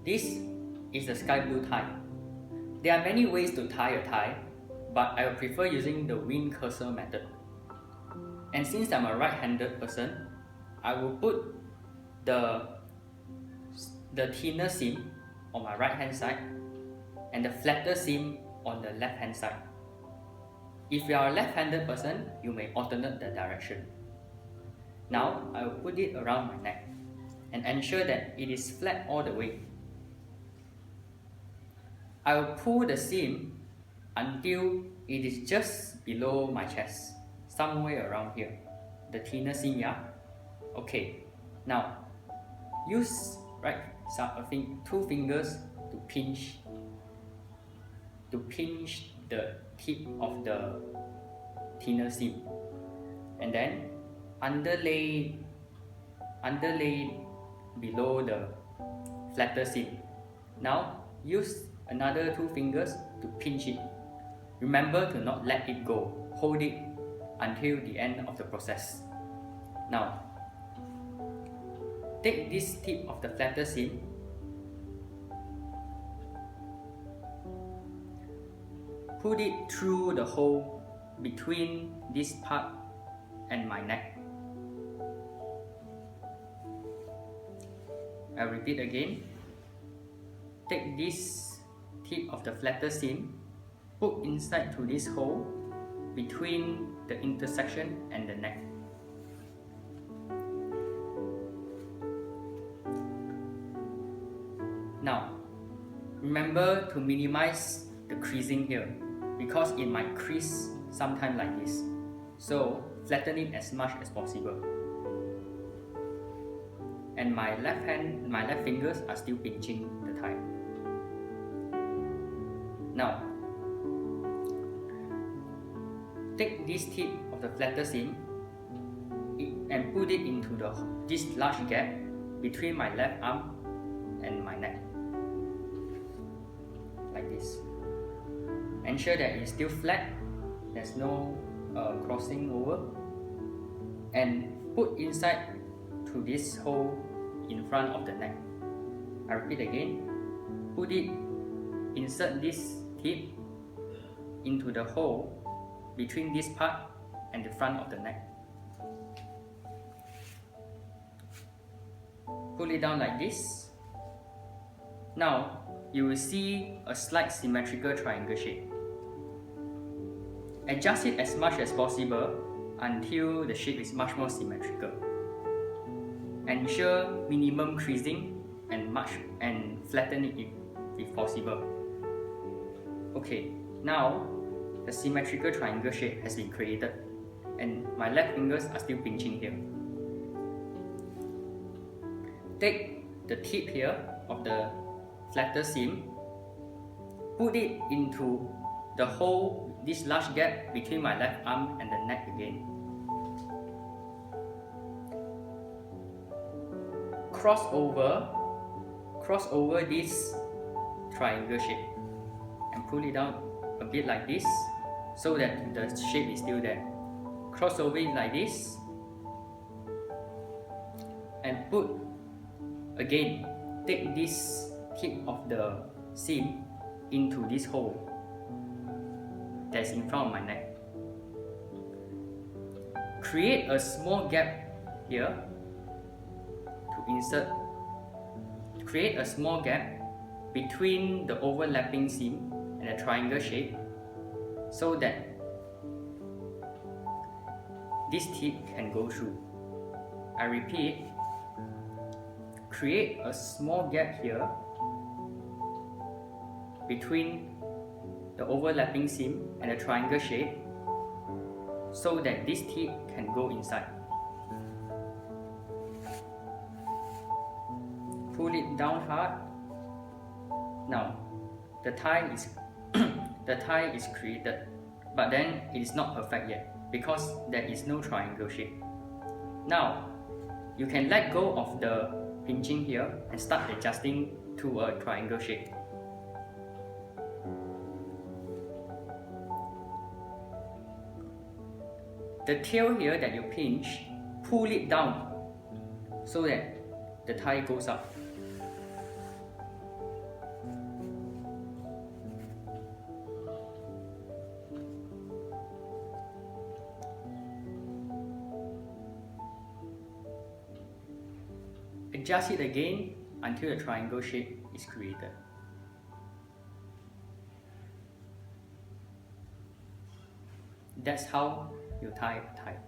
This is the sky blue tie. There are many ways to tie a tie, but I would prefer using the wind cursor method. And since I'm a right-handed person, I will put the thinner seam on my right hand side and the flatter seam on the left hand side. If you are a left-handed person, you may alternate the direction. Now I will put it around my neck and ensure that it is flat all the way. I will pull the seam until it is just below my chest, somewhere around here. The thinner seam, yeah? Okay, now use two fingers to pinch the tip of the thinner seam, and then underlay below the flatter seam. Now use another two fingers to pinch it. Remember to not let it go. Hold it until the end of the process. Now take this tip of the flatter seam, put it through the hole between this part and my neck. I repeat again. Take this tip of the flatter seam, put inside to this hole between the intersection and the neck. Now, remember to minimize the creasing here because it might crease sometime like this. So, flatten it as much as possible. And my left fingers are still pinching the tie. Now, take this tip of the flatter seam and put it into this large gap between my left arm and my neck, like this. Ensure that it's still flat, there's no crossing over, and put inside to this hole in front of the neck. I repeat again, insert this tip into the hole between this part and the front of the neck. Pull it down like this. Now you will see a slight symmetrical triangle shape. Adjust it as much as possible until the shape is much more symmetrical. Ensure minimum creasing and flatten it if possible. Okay, now the symmetrical triangle shape has been created and my left fingers are still pinching here. Take the tip here of the flatter seam, put it into the hole, this large gap between my left arm and the neck again. Cross over this triangle shape and pull it down a bit like this so that the shape is still there. Cross over it like this and take this tip of the seam into this hole that's in front of my neck. Create a small gap here create a small gap between the overlapping seam and the triangle shape so that this tip can go through. I repeat, create a small gap here between the overlapping seam and the triangle shape so that this tip can go inside. Pull it down hard. Now, the tie is created, but then it is not perfect yet because there is no triangle shape. Now, you can let go of the pinching here and start adjusting to a triangle shape. The tail here that you pinch, pull it down so that the tie goes up. adjust it again until the triangle shape is created. That's how you tie a tie.